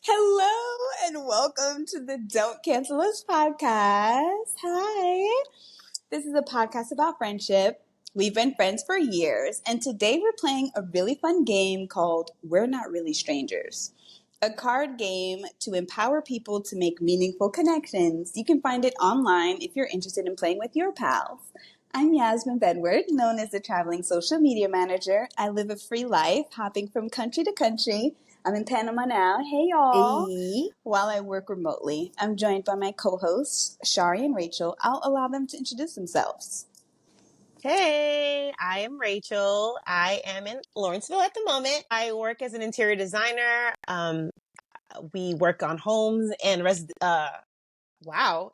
Hello and welcome to the Don't Cancel Us podcast. Hi. This is a podcast about friendship. We've been friends for years, and today we're playing a really fun game called We're Not Really Strangers. A card game to empower people to make meaningful connections. You can find it online if you're interested in playing with your pals. I'm Yasmine Bedward, known as the Traveling Social Media Manager. I live a free life, hopping from country to country. I'm in Panama now. Hey, y'all. Hey. While I work remotely, I'm joined by my co-hosts, Chari and Rachel. I'll allow them to introduce themselves. Hey, I am Rachel. I am in Lawrenceville at the moment. I work as an interior designer. We work on homes and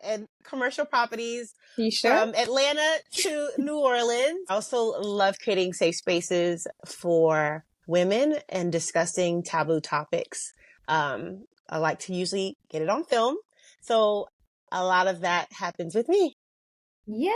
and commercial properties You sure? from Atlanta to New Orleans. I also love creating safe spaces for women and discussing taboo topics. I like to usually get it on film. So a lot of that happens with me. Yay!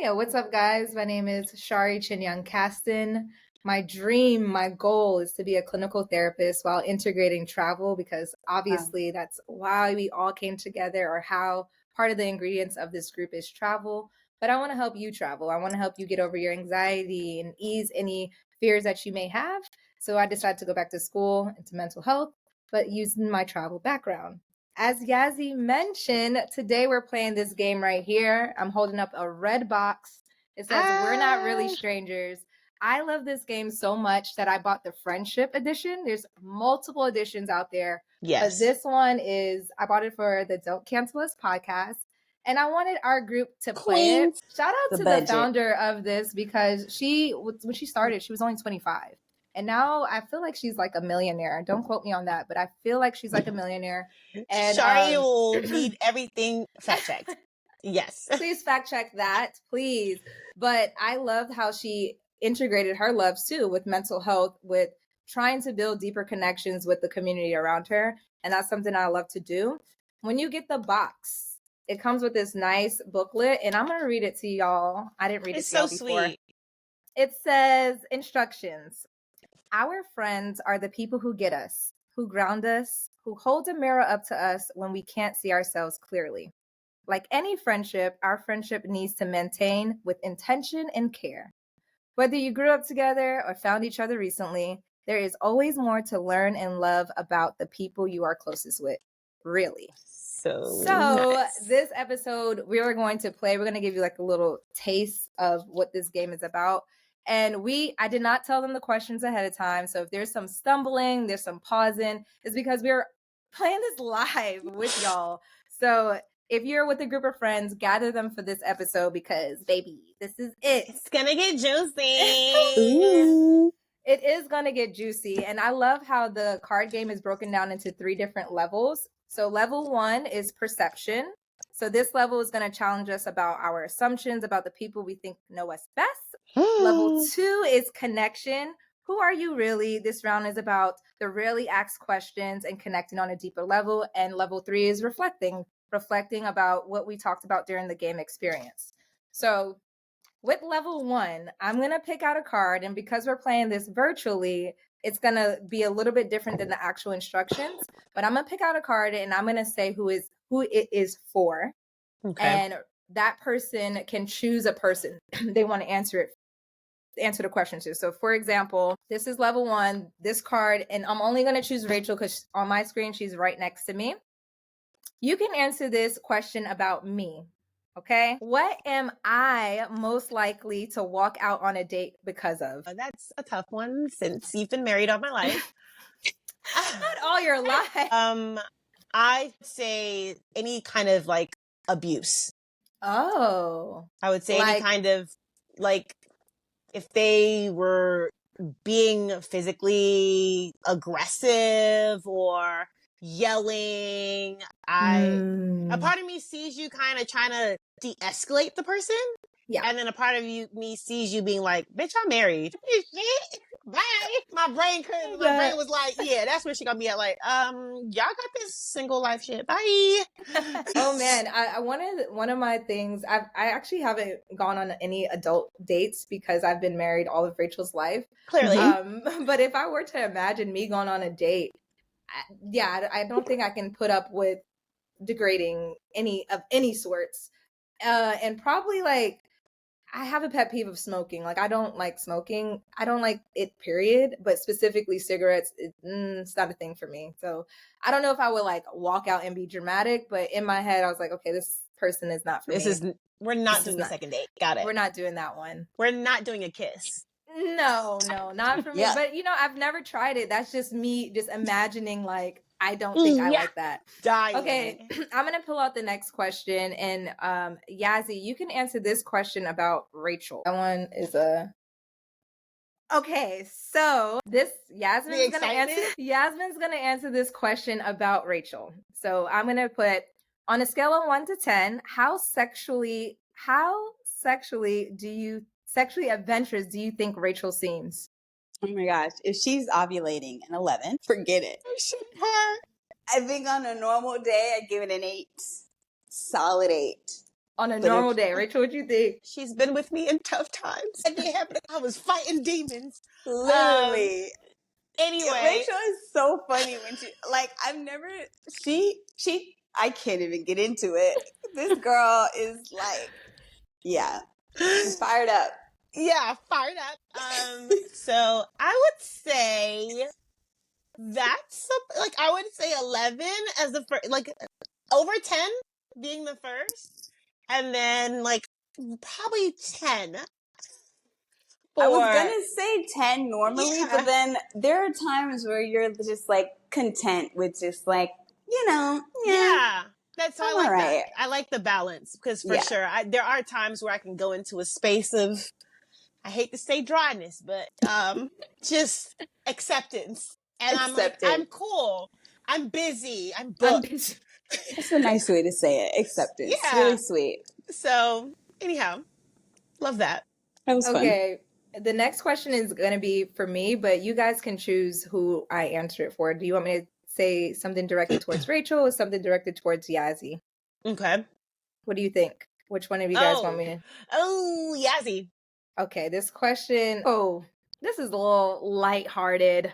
What's up, guys? My name is Chari Chinyoung-Caston. My dream, my goal is to be a clinical therapist while integrating travel, because obviously that's why we all came together, or how part of the ingredients of this group is travel. But I want to help you travel. I want to help you get over your anxiety and ease any fears that you may have. So I decided to go back to school into mental health, but using my travel background. As Yazzie mentioned, today we're playing this game right here. I'm holding up a red box. It says, We're Not Really Strangers. I love this game so much that I bought the Friendship Edition. There's multiple editions out there. Yes. But this one I bought it for the Don't Cancel Us podcast. And I wanted our group to play it. Shout out to the founder of this, because when she started, she was only 25. And now I feel like she's like a millionaire. Don't quote me on that, but I feel like she's like a millionaire. And Chari will need everything fact checked. Yes. Please fact check that, please. But I loved how she integrated her loves too with mental health, with trying to build deeper connections with the community around her. And that's something I love to do. When you get the box, it comes with this nice booklet, and I'm going to read it to y'all. I didn't read it to y'all before. Sweet. It says, instructions. Our friends are the people who get us, who ground us, who hold a mirror up to us when we can't see ourselves clearly. Like any friendship, our friendship needs to maintain with intention and care. Whether you grew up together or found each other recently, there is always more to learn and love about the people you are closest with. Really. So nice. This episode, we're going to give you like a little taste of what this game is about. And I did not tell them the questions ahead of time. So if there's some stumbling, there's some pausing, it's because we're playing this live with y'all. So if you're with a group of friends, gather them for this episode, because baby, this is it. It's gonna get juicy. It is gonna get juicy. And I love how the card game is broken down into 3 different levels. So level 1 is perception. So this level is going to challenge us about our assumptions about the people we think know us best. Level 2 is connection. Who are you really? This round is about the rarely asked questions and connecting on a deeper level. And level 3 is reflecting about what we talked about during the game experience. So with level 1, I'm going to pick out a card. And because we're playing this virtually, it's going to be a little bit different than the actual instructions. But I'm going to pick out a card, and I'm going to say who it is for. Okay. And that person can choose a person they want to answer the question to. So for example, this is level 1, this card, and I'm only going to choose Rachel because on my screen, she's right next to me. You can answer this question about me. Okay. What am I most likely to walk out on a date because of? That's a tough one since you've been married all my life. Not all your life. I'd say any kind of like abuse. Oh. I would say any kind of like if they were being physically aggressive or yelling. A part of me sees you kind of trying to de-escalate the person. Yeah. And then a part of me sees you being like, bitch, I'm married. Bye. My brain was like, yeah, that's where she gonna be at. Like, y'all got this single life shit. Bye. Oh man, I wanted, one of my things, I actually haven't gone on any adult dates because I've been married all of Rachel's life. Clearly. But if I were to imagine me going on a date, I don't think I can put up with degrading any sorts. And probably like I have a pet peeve of smoking. Like I don't like smoking. I don't like it, period. But specifically cigarettes, it's not a thing for me. So I don't know if I would like walk out and be dramatic, but in my head I was like, okay, this person is not for me. We're not doing the second date. Got it. We're not doing that one. We're not doing a kiss. No, not for me. Yeah. But I've never tried it. That's just me just imagining like I don't think I like that. Dying. Okay, I'm gonna pull out the next question, and Yazzie, you can answer this question about Rachel. That one is okay. So Yasmine's gonna answer this question about Rachel. So I'm gonna put on a scale of 1 to 10, how sexually adventurous do you think Rachel seems? Oh my gosh. If she's ovulating an 11, forget it. I think on a normal day, I'd give it an 8. Solid 8. On a normal day. Rachel, what you think? She's been with me in tough times. I was fighting demons. Literally. Anyway. Rachel is so funny when I can't even get into it. This girl is like, yeah, she's fired up. Yeah, fired up. So I would say that's I would say 11 as the first, like over 10 being the first, and then like probably 10. I was gonna say 10 normally, but then there are times where you're just like content with just like, yeah. That's why I like right. that. I like the balance because for sure, there are times where I can go into a space of, I hate to say dryness, but just acceptance. And I'm cool. I'm busy. I'm booked. That's a nice way to say it. Acceptance. Yeah. Really sweet. So anyhow, love that. That was fun. Okay. The next question is going to be for me, but you guys can choose who I answer it for. Do you want me to say something directed towards Rachel or something directed towards Yazzie? Okay. What do you think? Which one of you guys want me to? Oh, Yazzie. Okay, this question. Oh, this is a little lighthearted.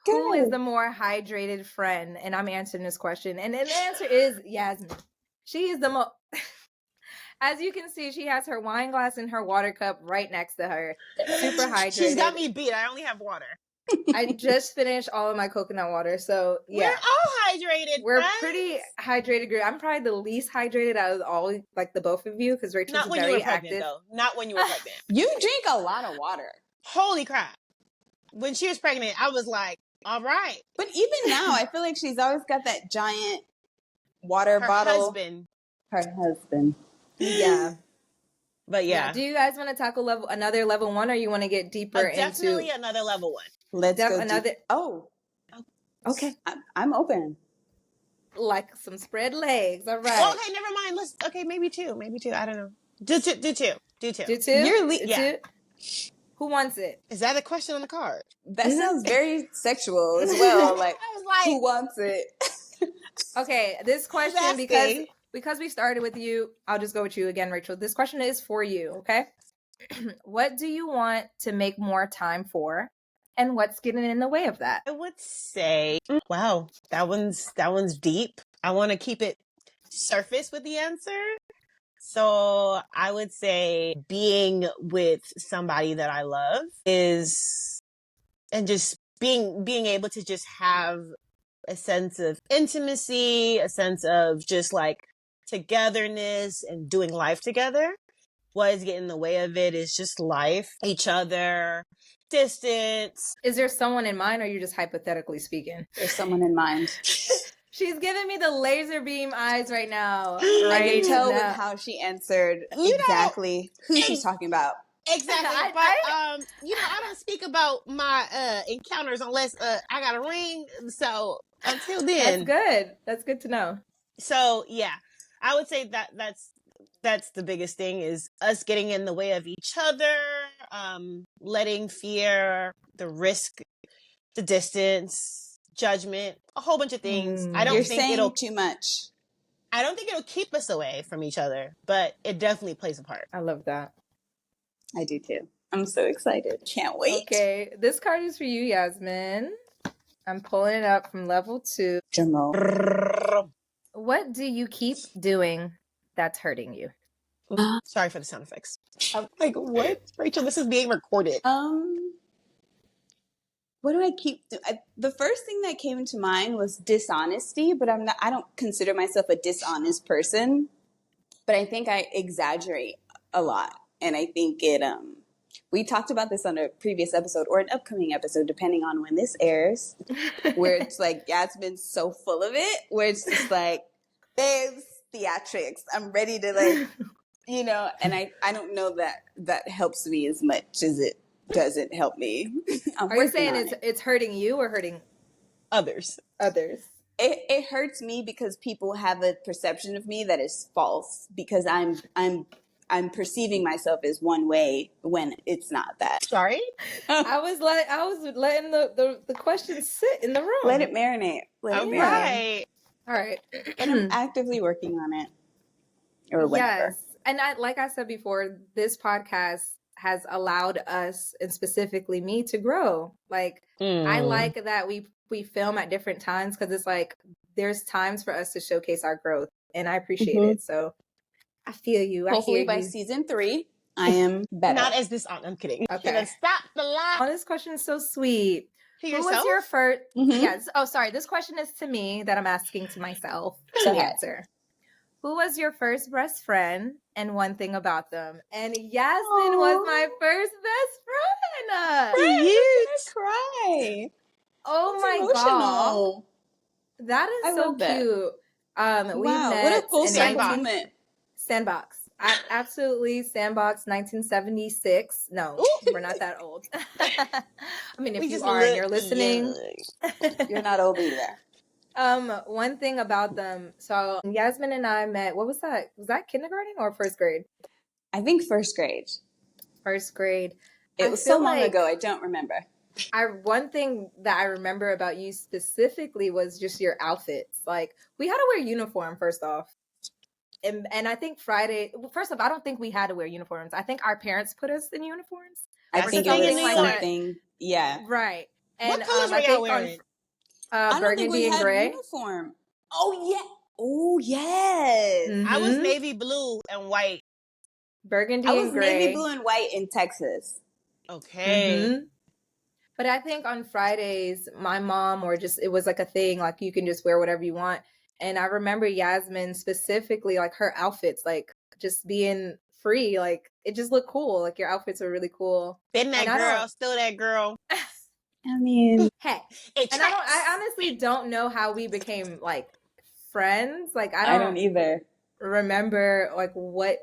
Good. Who is the more hydrated friend? And I'm answering this question. And the answer is Yasmine. She is the most... As you can see, she has her wine glass and her water cup right next to her. Super hydrated. She's got me beat. I only have water. I just finished all of my coconut water. So, yeah. We're all hydrated. We're pretty hydrated group. I'm probably the least hydrated out of all, like the both of you, because Rachel's very active. Not when you were pregnant, though. Not when you were pregnant. You drink a lot of water. Holy crap. When she was pregnant, I was like, all right. But even now, I feel like she's always got that giant water bottle. Her husband. Yeah. But yeah. Do you guys want to tackle another level 1, or you want to get deeper definitely another level 1. Let's go another. Oh. Okay. I'm open. Like some spread legs. All right. Okay, never mind. Maybe 2. I don't know. Do 2. Do 2. Do 2? Yeah. Who wants it? Is that a question on the card? That sounds very sexual as well. Like, I was like, who wants it? Okay, this question, because we started with you, I'll just go with you again, Rachel. This question is for you, okay? What do you want to make more time for? And what's getting in the way of that? I would say, wow, that one's deep. I want to keep it surface with the answer. So I would say being with somebody that I love and just being able to just have a sense of intimacy, a sense of just like togetherness and doing life together. What is getting in the way of it is just life, each other, distance. Is there someone in mind, or are you just hypothetically speaking? There's someone in mind. She's giving me the laser beam eyes right now. I can tell with how she answered exactly who she's talking about. Exactly. But I don't speak about my encounters unless I got a ring. So until then. That's good to know. So yeah, I would say that's the biggest thing, is us getting in the way of each other, letting fear, the risk, the distance, judgment, a whole bunch of things. I don't think it'll too much. I don't think it'll keep us away from each other, but it definitely plays a part. I love that. I do too. I'm so excited. Can't wait. Okay, this card is for you, Yasmine. I'm pulling it up from level 2. Jamal. What do you keep doing that's hurting you? Sorry for the sound effects. Like, what? Rachel, this is being recorded. What do I keep the first thing that came to mind was dishonesty, but I don't consider myself a dishonest person, but I think I exaggerate a lot. And I think we talked about this on a previous episode or an upcoming episode, depending on when this airs, where it's like Yasmine's so full of it, where it's just like, babes, theatrics. I'm ready to like, and I don't know that helps me as much as it doesn't help me. Are you saying it's hurting you or hurting others? It hurts me because people have a perception of me that is false, because I'm perceiving myself as one way when it's not that. Sorry? I was letting the questions sit in the room. Let it marinate. Right. All right. And I'm actively working on it. Or whatever. Yes. And like I said before, this podcast has allowed us, and specifically me, to grow. Like, I like that we film at different times, because it's like there's times for us to showcase our growth, and I appreciate it. So I feel you. Hopefully by season 3, I am better. Not as this on. I'm kidding. Okay. Stop the lie. Oh, this question is so sweet. To Who yourself? was your first? Mm-hmm. Yes. Oh, sorry. This question is to me that I'm asking to myself to answer. Who was your first best friend, and one thing about them? And Yasmine was my first best friend. You cry. Oh That's my emotional. God. That is so cute. We wow, met what a full in circle moment. Sandbox. Absolutely. Sandbox 1976. No, we're not that old. I mean, if you are and you're listening, you're not old either. One thing about them. So Yasmine and I met, what was that? Was that kindergarten or first grade? I think first grade. First grade. It was so long ago, I don't remember. One thing that I remember about you specifically was just your outfits. Like, we had to wear uniform, first off. And I think Friday, first off, I don't think we had to wear uniforms. I think our parents put us in uniforms. I think it was something. Yeah. Right. And what colors were y'all wearing? Burgundy and gray. Uniform. Oh yeah. Oh yes. I was navy blue and white. Burgundy and gray. Navy blue and white in Texas. Okay. But I think on Fridays, my mom, or just, it was like a thing, like you can just wear whatever you want. And I remember Yasmine specifically, like her outfits, like just being free, like it just looked cool. Like your outfits were really cool. Been that girl, still that girl. I mean, hey, I honestly don't know how we became like friends. Like I don't either remember like what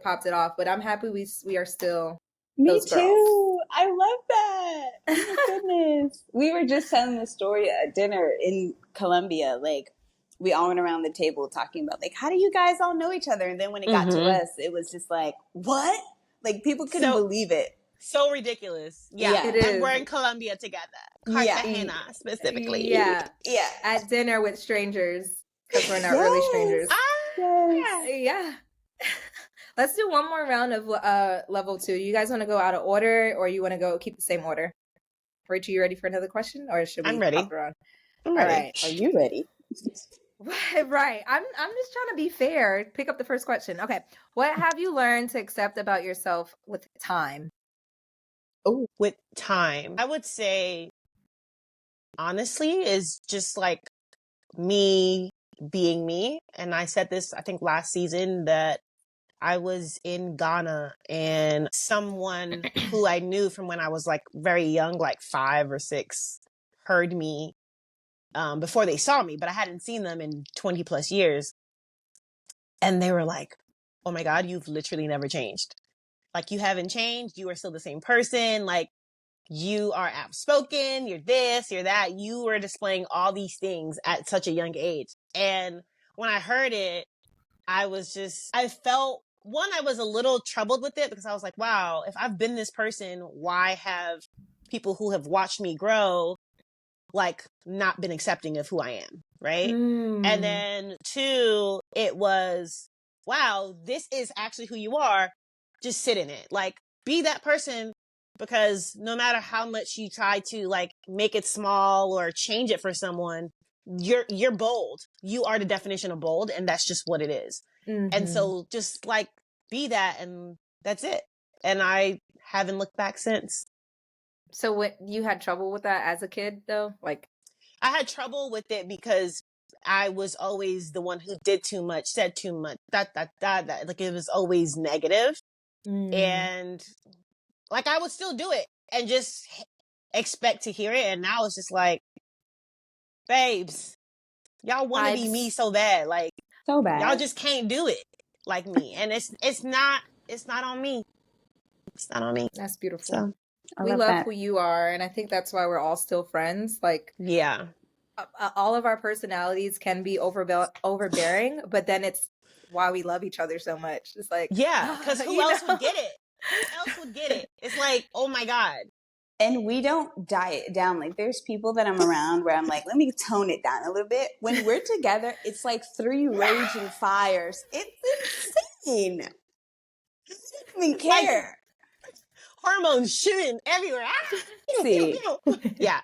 popped it off, but I'm happy we are still. Me too. Girls. I love that. Oh my goodness. We were just telling the story at dinner in Colombia. Like we all went around the table talking about like, how do you guys all know each other? And then when it got to us, it was just like, what? Like people couldn't believe it. So ridiculous. Yeah. It is. And we're in Colombia together. Cartagena specifically. Yeah. Yeah. At dinner with strangers. Because we're not really strangers. Yeah. Let's do one more round of level 2. You guys want to go out of order, or you want to go keep the same order? Rachel, you ready for another question, or should we? I'm ready. Hop around? I'm ready. All right. Are you ready? Right. I'm just trying to be fair. Pick up the first question. Okay. What have you learned to accept about yourself with time? Oh, with time, I would say, honestly, is just like me being me. And I said this, I think last season, that I was in Ghana and someone who I knew from when I was like very young, like 5 or 6, heard me before they saw me, but I hadn't seen them in 20 plus years. And they were like, oh my God, you've literally never changed. Like you haven't changed. You are still the same person. Like you are outspoken. You're this, you're that. You were displaying all these things at such a young age. And when I heard it, I felt, one, I was a little troubled with it because I was like, wow, if I've been this person, why have people who have watched me grow like not been accepting of who I am, right? And then 2, it was, wow, this is actually who you are. Just sit in it. Like, be that person because no matter how much you try to like make it small or change it for someone, you're bold. You are the definition of bold, and that's just what it is. And so just like be that, and that's it. And I haven't looked back since. So what, you had trouble with that as a kid though? Like, I had trouble with it because I was always the one who did too much, said too much, that. Like it was always negative. And like I would still do it and just expect to hear it. And now it's just like, babes, y'all want to be me so bad. Like, so bad. Y'all just can't do it like me. And it's not on me. It's not on me. That's beautiful. So, we love who you are, and I think that's why we're all still friends. Like, yeah, all of our personalities can be overbearing, but then it's why we love each other so much. It's like, yeah, because who else would get it? Who else would get it? It's like, oh my God. And we don't diet it down. Like there's people that I'm around where I'm like, let me tone it down a little bit. When we're together, it's like 3 raging fires. It's insane. I don't even care. Like, hormones shooting everywhere. See. Yeah,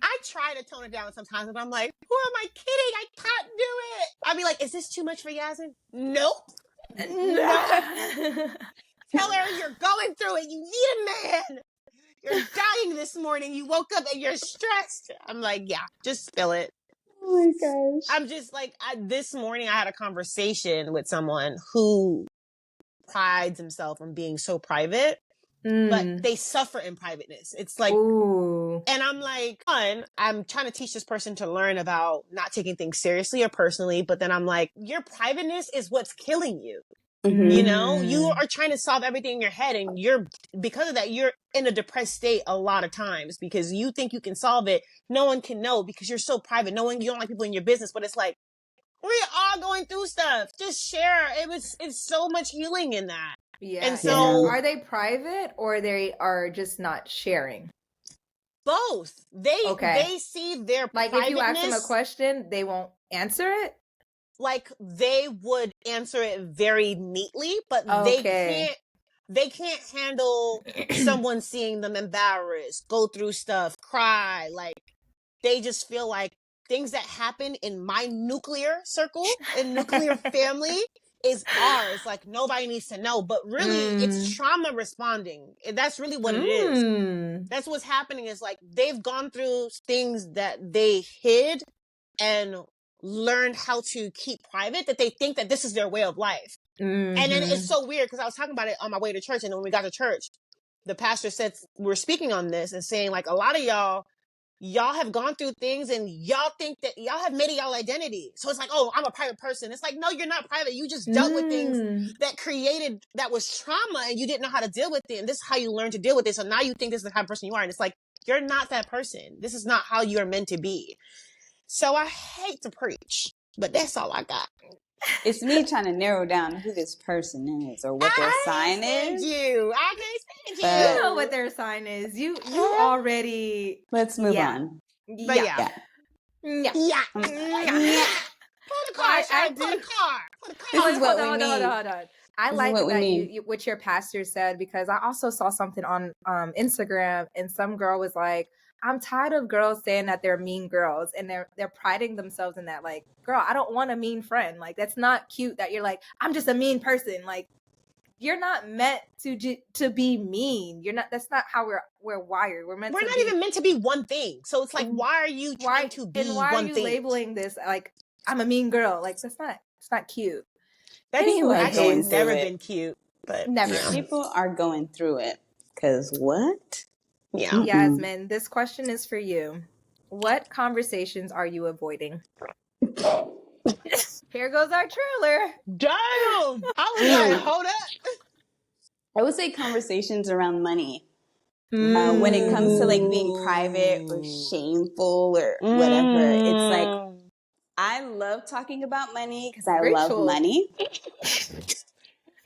I try to tone it down sometimes, and I'm like, who am I kidding? I can't do it. I'd be like, is this too much for Yasmine? Nope. No. Tell her you're going through it. You need a man. You're dying this morning. You woke up and you're stressed. I'm like, yeah, just spill it. Oh my gosh. I'm just like, this morning I had a conversation with someone who prides himself on being so private, but they suffer in privateness. It's like, ooh. And I'm like, I'm trying to teach this person to learn about not taking things seriously or personally, but then I'm like, your privateness is what's killing you. Mm-hmm. You know, you are trying to solve everything in your head, and because of that, you're in a depressed state a lot of times because you think you can solve it. No one can know because you're so private. You don't like people in your business, but it's like, we're all going through stuff. Just share. It's so much healing in that. Yeah. And so are they private or they are just not sharing? Both. They see their like privateness. If you ask them a question, they won't answer it. Like they would answer it very neatly, but they can't handle someone seeing them embarrassed, go through stuff, cry. Like they just feel like things that happen in my nuclear circle, in nuclear family, is ours. Like nobody needs to know, but really it's trauma responding. That's really what it is. That's what's happening is like they've gone through things that they hid and learned how to keep private, that they think that this is their way of life. And then it's so weird because I was talking about it on my way to church, and then when we got to church, the pastor said, we're speaking on this and saying like, a lot of y'all have gone through things and y'all think that y'all have made it y'all identity. So it's like, oh, I'm a private person. It's like, no, you're not private. You just dealt with things that was trauma, and you didn't know how to deal with it. And this is how you learn to deal with it. So now you think this is the type of person you are. And it's like, you're not that person. This is not how you're meant to be. So I hate to preach, but that's all I got. It's me trying to narrow down who this person is or what their sign is. I can't stand you. You know what their sign is. You already. Let's move on. But yeah. Pull the car. Pull the car. This is what we mean. Hold on. I like that what your pastor said, because I also saw something on Instagram, and some girl was like, I'm tired of girls saying that they're mean girls, and they're priding themselves in that. Like, girl, I don't want a mean friend. Like, that's not cute that you're like, I'm just a mean person. Like, you're not meant to be mean. You're not. That's not how we're wired. We're not even meant to be one thing. So it's like, why are you trying to be one thing? And why are you labeling this like I'm a mean girl? Like, it's not cute. That's actually never been cute. But never. Yeah. People are going through it. Cause what? Yeah. Yasmine, this question is for you. What conversations are you avoiding? Here goes our trailer. Damn! I was like, hold up. I would say conversations around money. When it comes to like being private or shameful or whatever, it's like, I love talking about money because I love money.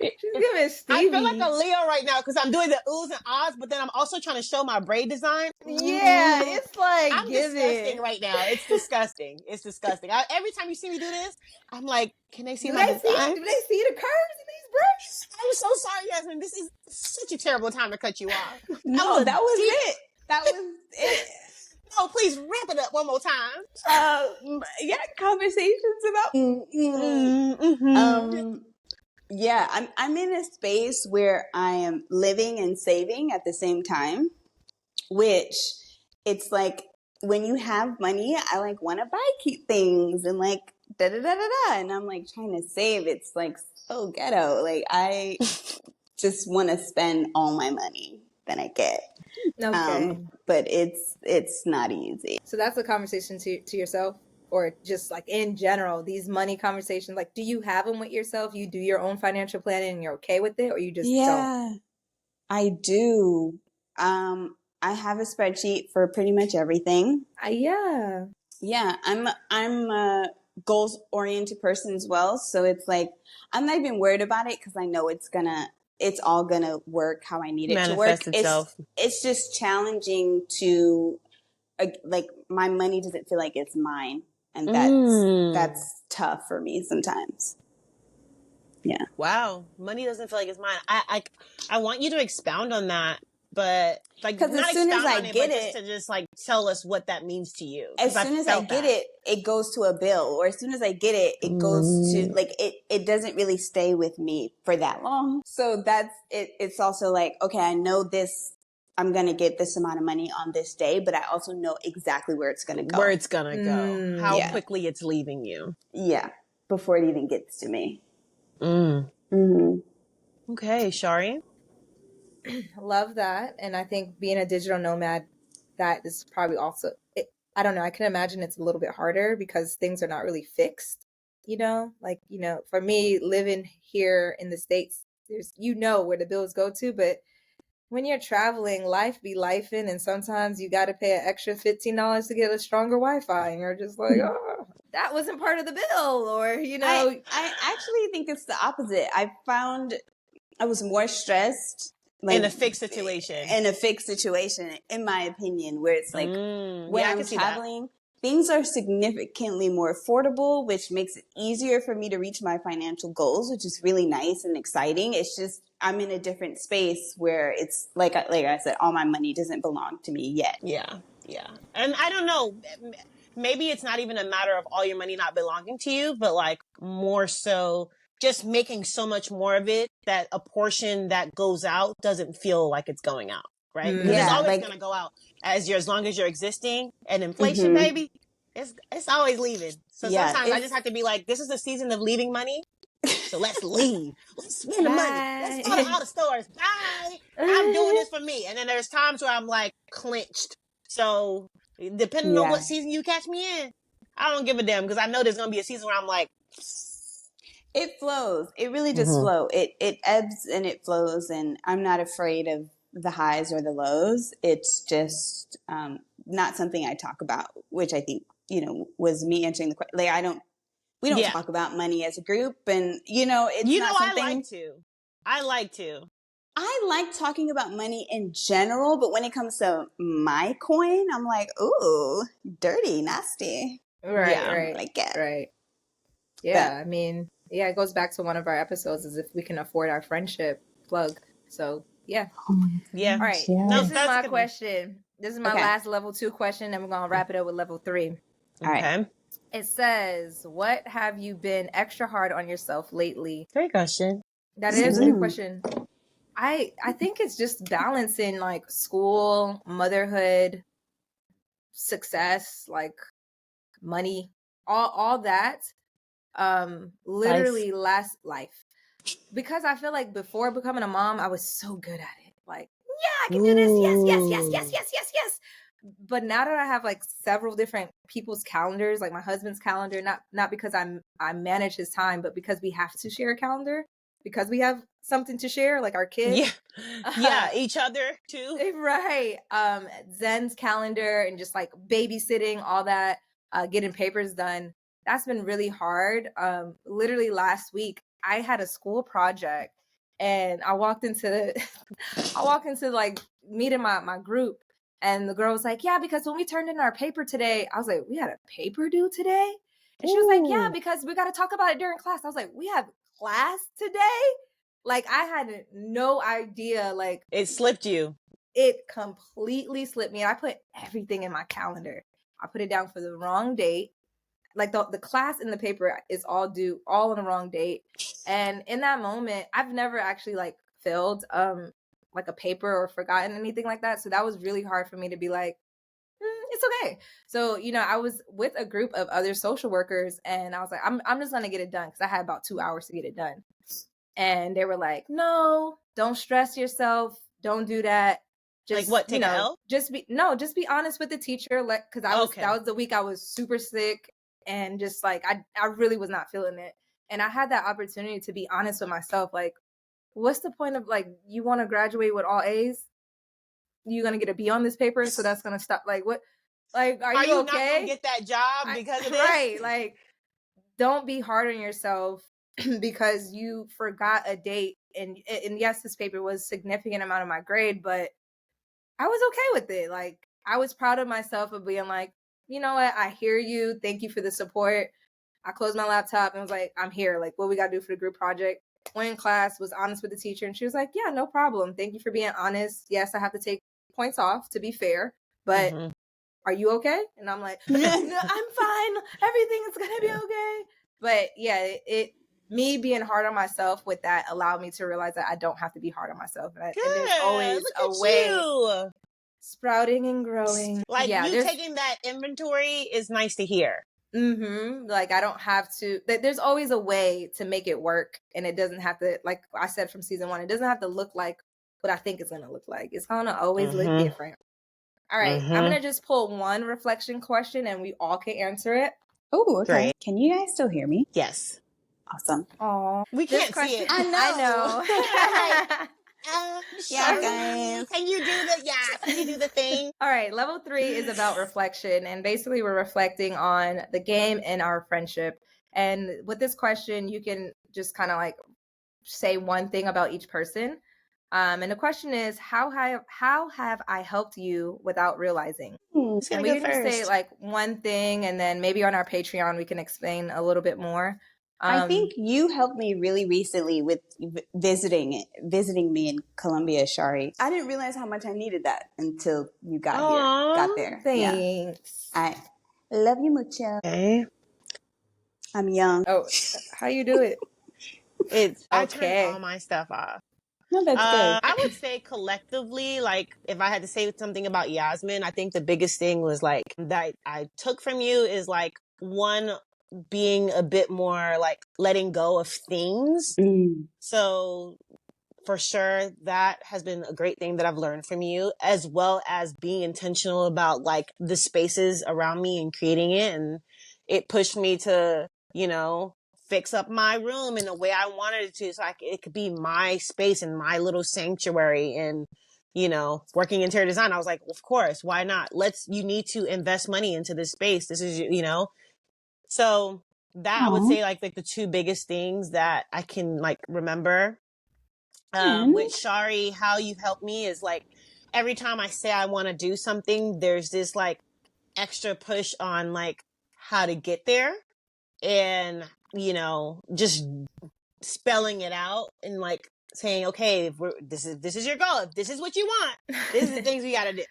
She's giving I feel like Stevie. a Leo right now because I'm doing the oohs and ahs, but then I'm also trying to show my braid design. Yeah, it's like I'm disgusting right now. It's disgusting. It's disgusting. Every time you see me do this, I'm like, can they see Do my they design? see the curves in these braids? I'm so sorry, Yasmine. This is such a terrible time to cut you off. No, that was deep. it. That was it. No, please wrap it up one more time. Yeah, conversations about. Mm-hmm. Yeah, I'm in a space where I am living and saving at the same time, which it's like when you have money, I like want to buy cute things and like da da da da da, and I'm like trying to save. It's like so ghetto. Like I just want to spend all my money that I get. Okay. But it's not easy. So that's a conversation to yourself, or just like in general, these money conversations. Like, do you have them with yourself? You do your own financial planning and you're okay with it, or you just don't? Yeah, I do. I have a spreadsheet for pretty much everything. Yeah. Yeah, I'm a goals oriented person as well. So it's like I'm not even worried about it because I know it's all gonna work how I need it to work. Manifest itself. It's just challenging to like my money doesn't feel like it's mine, and that's tough for me sometimes. Yeah. Wow, money doesn't feel like it's mine. I want you to expound on that, but like 'Cause as not soon as expound I on it, get but just it- to just like tell us what that means to you. As soon as I get it, it goes to a bill, or as soon as I get it, it goes to like it doesn't really stay with me for that long. So that's it. It's also like, okay, I know this. I'm gonna get this amount of money on this day, but I also know exactly where it's gonna go. Where it's gonna go, how Yeah. quickly it's leaving you. Yeah, before it even gets to me. Okay, Chari. Love that. And I think being a digital nomad, that is probably also, I don't know, I can imagine it's a little bit harder because things are not really fixed, like, for me living here in the States, there's, where the bills go to, but when you're traveling, life be lifing, and sometimes you got to pay an extra $15 to get a stronger Wi-Fi, and you're just like, oh, that wasn't part of the bill, or I actually think it's the opposite. I found I was more stressed in a fixed situation. In my opinion, where it's like when I'm traveling, things are significantly more affordable, which makes it easier for me to reach my financial goals, which is really nice and exciting. It's just I'm in a different space where it's like I said, all my money doesn't belong to me yet. Yeah. And I don't know, maybe it's not even a matter of all your money not belonging to you, but like more so just making so much more of it that a portion that goes out doesn't feel like it's going out, right? Because it's always going to go out as long as you're existing, and inflation, baby, it's always leaving. So sometimes I just have to be like, this is the season of leaving money. So let's leave. Let's spend the money. Let's go to all the stores. Bye. I'm doing this for me. And then there's times where I'm like clenched. So depending on what season you catch me in, I don't give a damn because I know there's going to be a season where I'm like, it flows. It really just flows. It ebbs and it flows, and I'm not afraid of the highs or the lows. It's just not something I talk about, which I think, was me answering the question. Like we don't talk about money as a group, and it's not something I like to. I like talking about money in general, but when it comes to my coin, I'm like, ooh, dirty, nasty. Right. Like it. Right. Yeah, but, I mean, yeah, it goes back to one of our episodes, is if we can afford our friendship plug. So yeah. Yeah. All right. Yeah. This is my question. This is my last level 2 question, and we're gonna wrap it up with level 3. All right. It says, what have you been extra hard on yourself lately? Great question. That is a good question. I think it's just balancing like school, motherhood, success, like money, all that. Literally life. Because I feel like before becoming a mom, I was so good at it. Like, yeah, I can do this. Yes. But now that I have like several different people's calendars, like my husband's calendar, not because I manage his time, but because we have to share a calendar, because we have something to share, like our kids. Yeah, each other too. Right. Zen's calendar and just like babysitting, all that, getting papers done. That's been really hard. Literally last week, I had a school project And I walked into like meeting my group, and the girl was like, yeah, because when we turned in our paper today, I was like, we had a paper due today? And she was like, yeah, because we got to talk about it during class. I was like, we have class today? Like, I had no idea. Like, It slipped you. It completely slipped me. I put everything in my calendar. I put it down for the wrong date. Like, the class in the paper is all due, all on the wrong date. And in that moment, I've never actually like failed like a paper or forgotten anything like that. So that was really hard for me to be like, it's okay. So, I was with a group of other social workers, and I was like, I'm just gonna get it done, because I had about 2 hours to get it done. And they were like, no, don't stress yourself. Don't do that. Just, like what, take an L? just be honest with the teacher. Like, cause that was the week I was super sick, and just like, I really was not feeling it. And I had that opportunity to be honest with myself. Like, what's the point of, like, you want to graduate with all A's? You're going to get a B on this paper. So that's going to stop. Like, what, like, are you okay? Not going to get that job because of this? Right. Like, don't be hard on yourself because you forgot a date. And yes, this paper was a significant amount of my grade, but I was okay with it. Like, I was proud of myself of being like, you know what? I hear you. Thank you for the support. I closed my laptop and was like, I'm here. Like, what we got to do for the group project? Went in class, was honest with the teacher, and she was like, yeah, no problem. Thank you for being honest. Yes, I have to take points off to be fair, but are you okay? And I'm like, no, I'm fine. Everything is going to be okay. But yeah, me being hard on myself with that allowed me to realize that I don't have to be hard on myself. And there's always a way. Sprouting and growing. Like, you taking that inventory is nice to hear. Like, I don't have to, there's always a way to make it work. And it doesn't have to, like I said from season 1, it doesn't have to look like what I think it's going to look like. It's going to always look different. All right. I'm going to just pull one reflection question and we all can answer it. Oh, okay. Great. Can you guys still hear me? Yes. Awesome. Aw. We can't see it. I know. Yeah, guys. Can you do the thing? All right. Level 3 is about reflection. And basically, we're reflecting on the game and our friendship. And with this question, you can just kind of like say one thing about each person. And the question is, how have I helped you without realizing? And we can just say like one thing, and then maybe on our Patreon we can explain a little bit more. I think you helped me really recently with visiting me in Colombia, Chari. I didn't realize how much I needed that until you got there. Thanks. Yeah. I love you mucho. Okay. I'm young. Oh, how you do it? It's I turned all my stuff off. No, that's good. I would say collectively, like, if I had to say something about Yasmine, I think the biggest thing was like that I took from you is like, one, being a bit more like letting go of things. So for sure, that has been a great thing that I've learned from you, as well as being intentional about like the spaces around me and creating it. And it pushed me to, fix up my room in the way I wanted it to. So it could be my space and my little sanctuary. And, working interior design, I was like, of course, why not? You need to invest money into this space. This is, So that I would say like the two biggest things that I can like remember. With Chari, how you've helped me is like every time I say I want to do something, there's this like extra push on like how to get there, and just spelling it out and like saying, okay, this is your goal. If this is what you want, this is the things we got to do,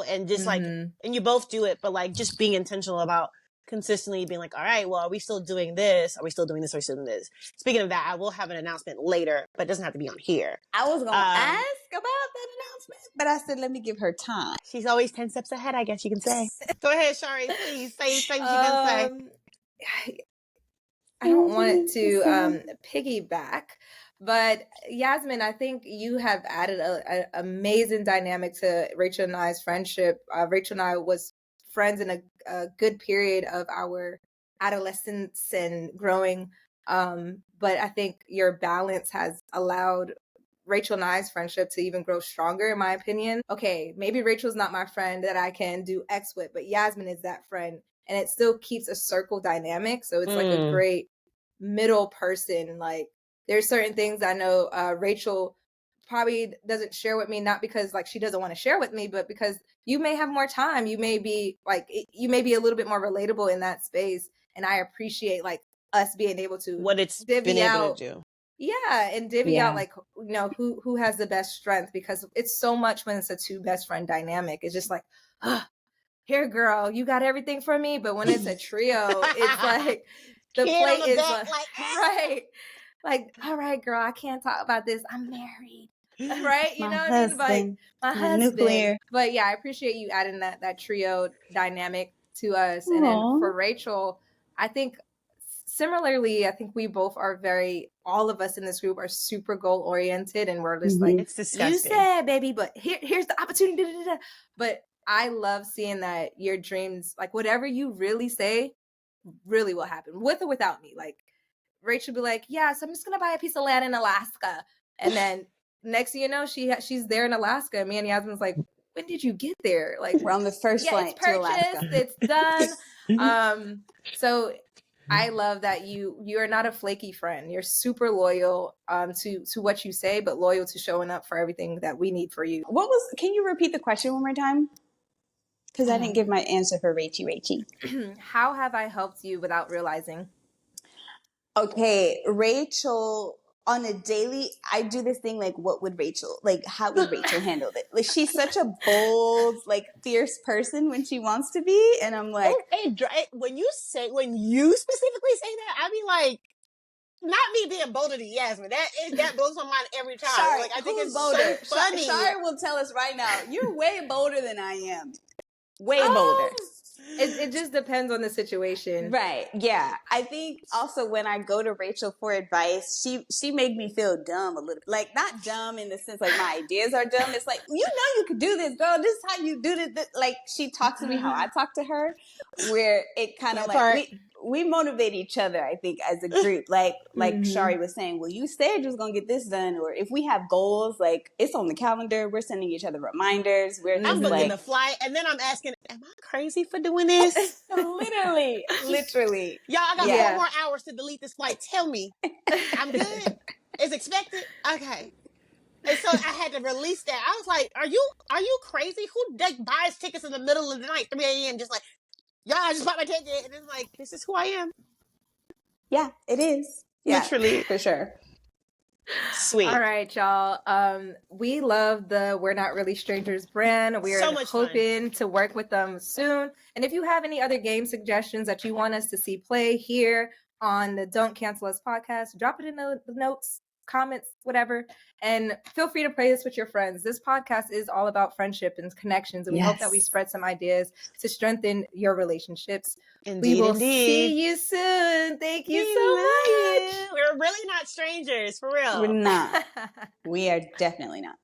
and just like, and you both do it, but like just being intentional about consistently being like, all right, well, are we still doing this? Are we still doing this? Are we still doing this? Speaking of that, I will have an announcement later, but it doesn't have to be on here. I was going to ask about that announcement, but I said, let me give her time. She's always 10 steps ahead, I guess you can say. Go ahead, Chari, please say what you can say. I don't want it to piggyback, but Yasmine, I think you have added an amazing dynamic to Rachel and I's friendship. Rachel and I was friends in a good period of our adolescence and growing. But I think your balance has allowed Rachel and I's friendship to even grow stronger, in my opinion. Okay, maybe Rachel's not my friend that I can do X with, but Yasmine is that friend. And it still keeps a circle dynamic. So it's like a great middle person, like there's certain things I know Rachel probably doesn't share with me, not because like she doesn't want to share with me, but because you may have more time. You may be you may be a little bit more relatable in that space. And I appreciate like us being able to what it's divvy been able out to do. yeah, and divvy Yeah. out like who has the best strength, because it's so much when it's a two best friend dynamic. It's just like, here, girl, you got everything from me. But when it's a trio, it's like the Kid on plate the is back, like right, like, all right, girl, I can't talk about this. I'm married, right? You My know what I mean? But husband, my my husband. nuclear. But yeah, I appreciate you adding that trio dynamic to us. And then Aw. for Rachel, I think similarly, I think we both are all of us in this group are super goal oriented, and we're just like, It's you disgusting. said, baby, but here's the opportunity. Da, da, da. But I love seeing that your dreams, like whatever you really say, really will happen with or without me. Like Rachel be like, yeah, so I'm just gonna buy a piece of land in Alaska, and then next thing you know, she's there in Alaska. Me and Yasmine's like, when did you get there? Like, We're on the first yeah, flight it's to purchased, Alaska. it's done. So I love that you are not a flaky friend. You're super loyal to what you say, but loyal to showing up for everything that we need for you. Can you repeat the question one more time? Because I didn't give my answer for Rachie. How have I helped you without realizing? Okay, Rachel, on a daily, I do this thing like, how would Rachel handle it? Like, she's such a bold, like, fierce person when she wants to be. And I'm like, When you specifically say that, I be like, not me being bolder than Yasmin. That blows my mind every time. Chari, Like, I think who's it's bolder? so funny. Chari will tell us right now, you're way bolder than I am. Way bolder. It just depends on the situation. Right. Yeah. I think also when I go to Rachel for advice, she made me feel dumb a little. Like, not dumb in the sense like my ideas are dumb. It's like, you could do this, girl. This is how you do this. Like, she talks to me how I talk to her, where it kind of like we motivate each other, I think, as a group. Like Chari was saying, well, you said you was gonna get this done, or if we have goals, like it's on the calendar, we're sending each other reminders. I'm booking the flight, and then I'm asking, am I crazy for doing this? literally. Y'all, I got 4 more hours to delete this flight. Tell me, I'm good. It's expected. Okay. And so I had to release that. I was like, are you crazy? Who buys tickets in the middle of the night, 3 a.m. just like, y'all, I just bought my ticket. And it's like, this is who I am. Yeah, it is. Yeah, literally. For sure. Sweet. All right, y'all. We love the We're Not Really Strangers brand. We're hoping to work with them soon. And if you have any other game suggestions that you want us to see play here on the Don't Cancel Us podcast, drop it in the notes, comments, whatever. And feel free to play this with your friends. This podcast is all about friendship and connections. And we hope that we spread some ideas to strengthen your relationships. Indeed, we will see you soon. Thank you so much. We're really not strangers, for real. We're not. We are definitely not.